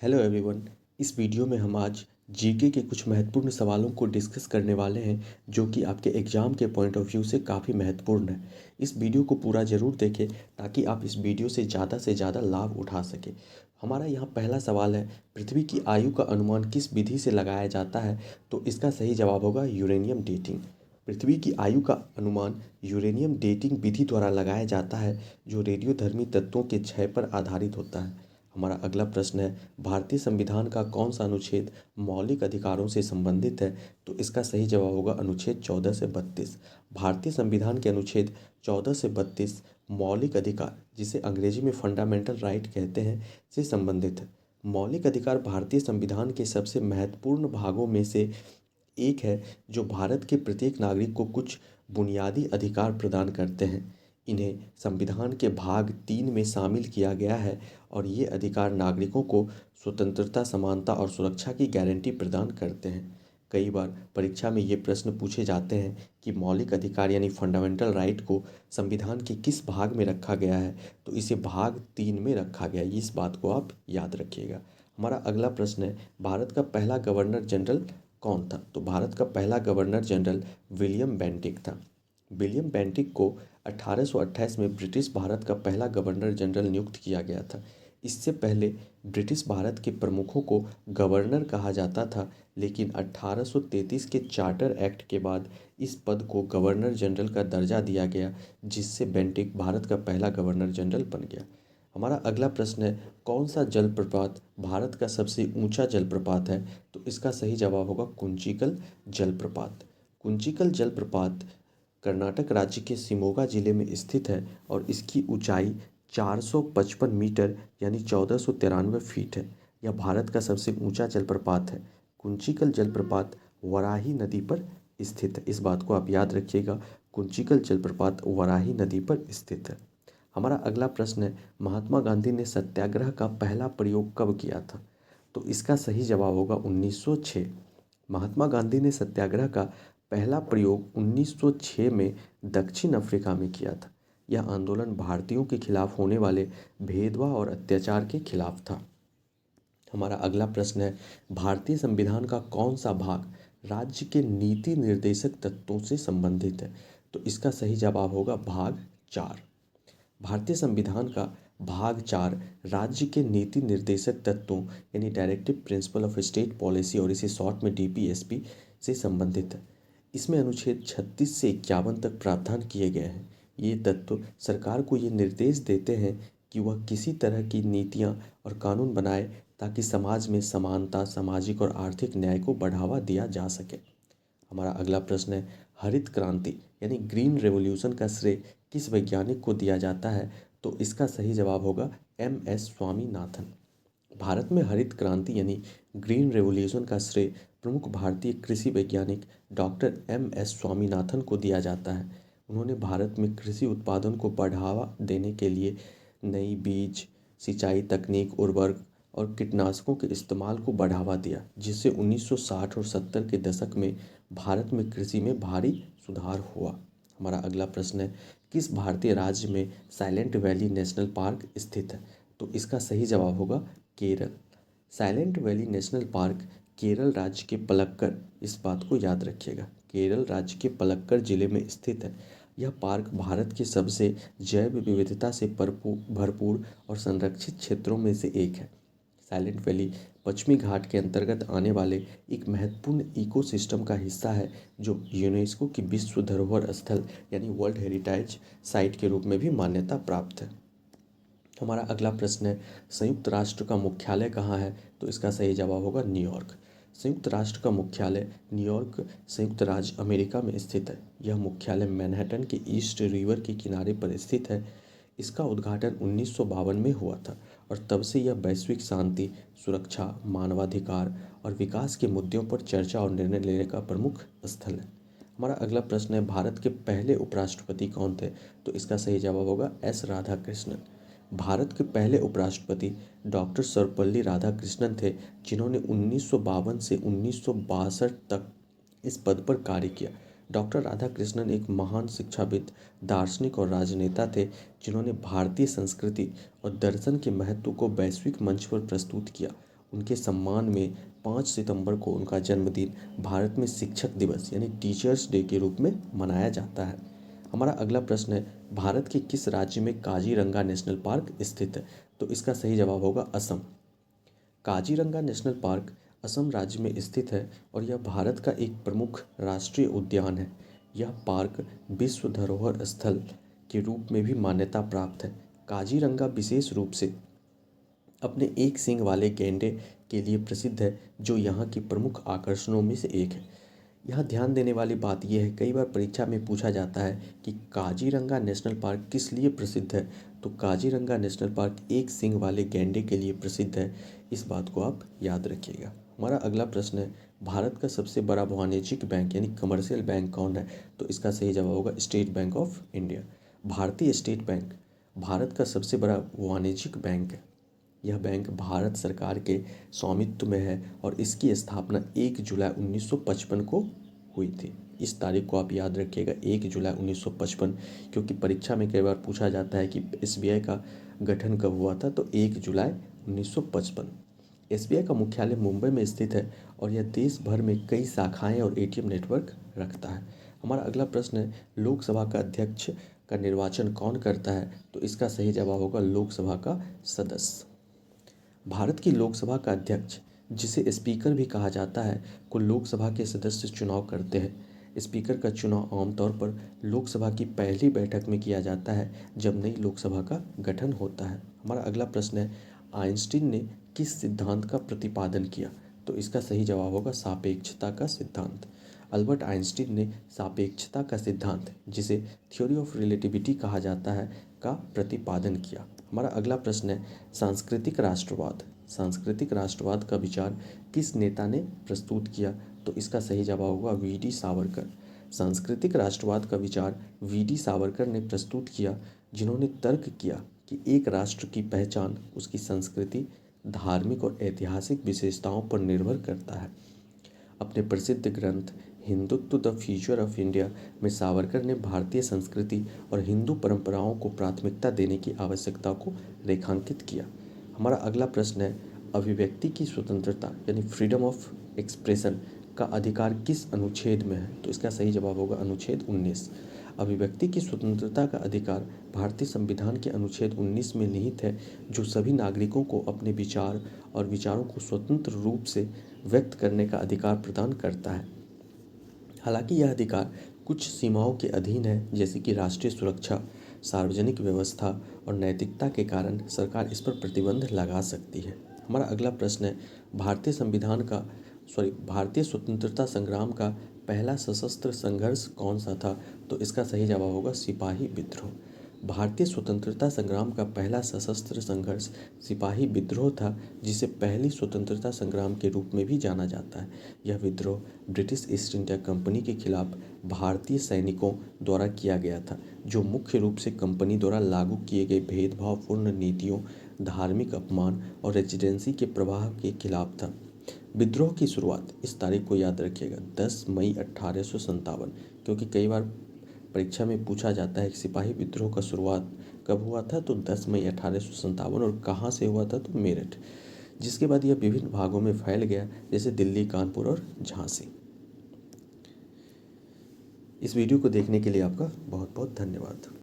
Hello everyone. इस video में हम आज जीके के कुछ महत्वपूर्ण सवालों को डिस्कस करने वाले हैं जो कि आपके एग्ज़ाम के पॉइंट ऑफ व्यू से काफ़ी महत्वपूर्ण है। इस वीडियो को पूरा ज़रूर देखें ताकि आप इस वीडियो से ज़्यादा लाभ उठा सकें। हमारा यहाँ पहला सवाल है, पृथ्वी की आयु का अनुमान किस विधि से लगाया जाता है? तो इसका सही जवाब होगा यूरेनियम डेटिंग। पृथ्वी की आयु का अनुमान यूरेनियम डेटिंग विधि द्वारा लगाया जाता है जो रेडियोधर्मी तत्वों के क्षय पर आधारित होता है। हमारा अगला प्रश्न है, भारतीय संविधान का कौन सा अनुच्छेद मौलिक अधिकारों से संबंधित है? तो इसका सही जवाब होगा अनुच्छेद 14 से 32। भारतीय संविधान के अनुच्छेद 14 से 32 मौलिक अधिकार, जिसे अंग्रेजी में फंडामेंटल राइट कहते हैं, से संबंधित है। मौलिक अधिकार भारतीय संविधान के सबसे महत्वपूर्ण भागों में से एक है जो भारत के प्रत्येक नागरिक को कुछ बुनियादी अधिकार प्रदान करते हैं। इन्हें संविधान के भाग 3 में शामिल किया गया है और ये अधिकार नागरिकों को स्वतंत्रता, समानता और सुरक्षा की गारंटी प्रदान करते हैं। कई बार परीक्षा में ये प्रश्न पूछे जाते हैं कि मौलिक अधिकार यानी फंडामेंटल राइट को संविधान के किस भाग में रखा गया है? तो इसे भाग 3 में रखा गया है। इस बात को आप याद रखिएगा। हमारा अगला प्रश्न है, भारत का पहला गवर्नर जनरल कौन था? तो भारत का पहला गवर्नर जनरल विलियम बेंटिक था। विलियम बेंटिक को 1828 में ब्रिटिश भारत का पहला गवर्नर जनरल नियुक्त किया गया था। इससे पहले ब्रिटिश भारत के प्रमुखों को गवर्नर कहा जाता था, लेकिन 1833 के चार्टर एक्ट के बाद इस पद को गवर्नर जनरल का दर्जा दिया गया, जिससे बेंटिक भारत का पहला गवर्नर जनरल बन गया। हमारा अगला प्रश्न है, कौन सा जलप्रपात भारत का सबसे ऊंचा जलप्रपात है? तो इसका सही जवाब होगा कुंचिकल जलप्रपात। कुंचिकल जलप्रपात कर्नाटक राज्य के शिमोगा जिले में स्थित है और इसकी ऊंचाई 455 मीटर यानी 1493 फीट है। यह भारत का सबसे ऊंचा जलप्रपात है। कुंचिकल जलप्रपात वराही नदी पर स्थित है। इस बात को आप याद रखिएगा, कुंचिकल जलप्रपात वराही नदी पर स्थित है। हमारा अगला प्रश्न है, महात्मा गांधी ने सत्याग्रह का पहला प्रयोग कब किया था? तो इसका सही जवाब होगा 1906। महात्मा गांधी ने सत्याग्रह का पहला प्रयोग 1906 में दक्षिण अफ्रीका में किया था। यह आंदोलन भारतीयों के खिलाफ होने वाले भेदभाव और अत्याचार के खिलाफ था। हमारा अगला प्रश्न है, भारतीय संविधान का कौन सा भाग राज्य के नीति निर्देशक तत्वों से संबंधित है? तो इसका सही जवाब होगा भाग 4। भारतीय संविधान का भाग 4 राज्य के नीति निर्देशक तत्वों यानी directive principle of state policy, और इसे शॉर्ट में डीपीएसपी से संबंधित है। इसमें अनुच्छेद 36 से 51 तक प्रावधान किए गए हैं। ये तत्व सरकार को ये निर्देश देते हैं कि वह किसी तरह की नीतियाँ और कानून बनाए ताकि समाज में समानता, सामाजिक और आर्थिक न्याय को बढ़ावा दिया जा सके। हमारा अगला प्रश्न है, हरित क्रांति यानी ग्रीन रेवोल्यूशन का श्रेय किस वैज्ञानिक को दिया जाता है? तो इसका सही जवाब होगा एम.एस. स्वामीनाथन। भारत में हरित क्रांति यानी ग्रीन रेवोल्यूशन का श्रेय प्रमुख भारतीय कृषि वैज्ञानिक डॉक्टर एम.एस. स्वामीनाथन को दिया जाता है। उन्होंने भारत में कृषि उत्पादन को बढ़ावा देने के लिए नई बीज, सिंचाई तकनीक, उर्वरक और कीटनाशकों के इस्तेमाल को बढ़ावा दिया, जिससे 1960 और 70 के दशक में भारत में कृषि में भारी सुधार हुआ। हमारा अगला प्रश्न है, किस भारतीय राज्य में साइलेंट वैली नेशनल पार्क स्थित है? तो इसका सही जवाब होगा Kerala. Silent valley national park Kerala राज्य के पलक्कड़, इस बात को याद रखिएगा, केरल राज्य के पलक्कड़ जिले में स्थित है। यह पार्क भारत के सबसे जैव विविधता से भरपूर और संरक्षित क्षेत्रों में से एक है। साइलेंट वैली पश्चिमी घाट के अंतर्गत आने वाले एक महत्वपूर्ण इकोसिस्टम का हिस्सा है जो यूनेस्को की विश्व धरोहर स्थल यानी वर्ल्ड हेरिटेज साइट के रूप में भी मान्यता प्राप्त है। हमारा अगला प्रश्न है, संयुक्त राष्ट्र का मुख्यालय कहाँ है? तो इसका सही जवाब होगा न्यूयॉर्क। संयुक्त राष्ट्र का मुख्यालय न्यूयॉर्क संयुक्त राज्य अमेरिका में स्थित है। यह मुख्यालय मैनहट्टन के ईस्ट रिवर के किनारे पर स्थित है। इसका उद्घाटन 1952 में हुआ था और तब से यह वैश्विक शांति, सुरक्षा, मानवाधिकार और विकास के मुद्दों पर चर्चा और निर्णय लेने का प्रमुख स्थल है। हमारा अगला प्रश्न है, भारत के पहले उपराष्ट्रपति कौन थे? तो इसका सही जवाब होगा एस राधाकृष्णन। भारत के पहले उपराष्ट्रपति डॉक्टर सर्वपल्ली राधाकृष्णन थे, जिन्होंने 1952 से 1962 तक इस पद पर कार्य किया। डॉक्टर राधाकृष्णन एक महान शिक्षाविद, दार्शनिक और राजनेता थे, जिन्होंने भारतीय संस्कृति और दर्शन के महत्व को वैश्विक मंच पर प्रस्तुत किया। उनके सम्मान में 5 सितंबर को उनका जन्मदिन भारत में शिक्षक दिवस यानी टीचर्स डे के रूप में मनाया जाता है। हमारा अगला प्रश्न है, भारत के किस राज्य में काजीरंगा नेशनल पार्क स्थित है? तो इसका सही जवाब होगा असम। काजीरंगा नेशनल पार्क असम राज्य में स्थित है और यह भारत का एक प्रमुख राष्ट्रीय उद्यान है। यह पार्क विश्व धरोहर स्थल के रूप में भी मान्यता प्राप्त है। काजीरंगा विशेष रूप से अपने एक सींग वाले गैंडे के लिए प्रसिद्ध है, जो यहाँ के प्रमुख आकर्षणों में से एक है। यहाँ ध्यान देने वाली बात यह है, कई बार परीक्षा में पूछा जाता है कि काजीरंगा नेशनल पार्क किस लिए प्रसिद्ध है। तो काजीरंगा नेशनल पार्क एक सींग वाले गैंडे के लिए प्रसिद्ध है। इस बात को आप याद रखिएगा। हमारा अगला प्रश्न है, भारत का सबसे बड़ा वाणिज्यिक बैंक यानी कमर्शियल बैंक कौन है? तो इसका सही जवाब होगा स्टेट बैंक ऑफ इंडिया। भारतीय स्टेट बैंक भारत का सबसे बड़ा वाणिज्यिक बैंक है। यह बैंक भारत सरकार के स्वामित्व में है और इसकी स्थापना 1 जुलाई 1955 को हुई थी। इस तारीख को आप याद रखिएगा, 1 जुलाई 1955, क्योंकि परीक्षा में कई बार पूछा जाता है कि एसबीआई का गठन कब हुआ था। तो 1 जुलाई 1955। एसबीआई का मुख्यालय मुंबई में स्थित है और यह देश भर में कई शाखाएं और एटीएम नेटवर्क रखता है। हमारा अगला प्रश्न है, लोकसभा का अध्यक्ष का निर्वाचन कौन करता है? तो इसका सही जवाब होगा लोकसभा का सदस्य। भारत की लोकसभा का अध्यक्ष, जिसे स्पीकर भी कहा जाता है, को लोकसभा के सदस्य चुनाव करते हैं। स्पीकर का चुनाव आमतौर पर लोकसभा की पहली बैठक में किया जाता है जब नई लोकसभा का गठन होता है। हमारा अगला प्रश्न है, आइंस्टीन ने किस सिद्धांत का प्रतिपादन किया? तो इसका सही जवाब होगा सापेक्षता का सिद्धांत। अल्बर्ट आइंस्टीन ने सापेक्षता का सिद्धांत, जिसे थ्योरी ऑफ रिलेटिविटी कहा जाता है, का प्रतिपादन किया। हमारा अगला प्रश्न है, सांस्कृतिक राष्ट्रवाद सांस्कृतिक राष्ट्रवाद का विचार किस नेता ने प्रस्तुत किया? तो इसका सही जवाब होगा वीडी सावरकर। सांस्कृतिक राष्ट्रवाद का विचार वीडी सावरकर ने प्रस्तुत किया, जिन्होंने तर्क किया कि एक राष्ट्र की पहचान उसकी संस्कृति, धार्मिक और ऐतिहासिक विशेषताओं पर निर्भर करता है। अपने प्रसिद्ध ग्रंथ Hindutva the future of India में सावरकर ने भारतीय संस्कृति और हिंदू परंपराओं को प्राथमिकता देने की आवश्यकता को रेखांकित किया। हमारा अगला प्रश्न है, अभिव्यक्ति की स्वतंत्रता यानी फ्रीडम ऑफ एक्सप्रेशन का अधिकार किस अनुच्छेद में है? तो इसका सही जवाब होगा अनुच्छेद 19। अभिव्यक्ति की स्वतंत्रता का अधिकार भारतीय संविधान के अनुच्छेद 19 में निहित है, जो सभी नागरिकों को अपने विचार और विचारों को स्वतंत्र रूप से व्यक्त करने का अधिकार प्रदान करता है। हालांकि यह अधिकार कुछ सीमाओं के अधीन है, जैसे कि राष्ट्रीय सुरक्षा, सार्वजनिक व्यवस्था और नैतिकता के कारण सरकार इस पर प्रतिबंध लगा सकती है। हमारा अगला प्रश्न है, भारतीय स्वतंत्रता संग्राम का पहला सशस्त्र संघर्ष कौन सा था? तो इसका सही जवाब होगा सिपाही विद्रोह। भारतीय स्वतंत्रता संग्राम का पहला सशस्त्र संघर्ष सिपाही विद्रोह था, जिसे पहली स्वतंत्रता संग्राम के रूप में भी जाना जाता है। यह विद्रोह ब्रिटिश ईस्ट इंडिया कंपनी के खिलाफ भारतीय सैनिकों द्वारा किया गया था, जो मुख्य रूप से कंपनी द्वारा लागू किए गए भेदभावपूर्ण नीतियों, धार्मिक अपमान और रेजिडेंसी के प्रवाह के खिलाफ था। विद्रोह की शुरुआत, इस तारीख को याद रखिएगा, 10 मई 1857, क्योंकि कई बार परीक्षा में पूछा जाता है कि सिपाही विद्रोह का शुरुआत कब हुआ था? तो 10 मई 1857। और कहाँ से हुआ था? तो मेरठ। जिसके बाद यह विभिन्न भागों में फैल गया, जैसे दिल्ली, कानपुर और झांसी। इस वीडियो को देखने के लिए आपका बहुत बहुत धन्यवाद।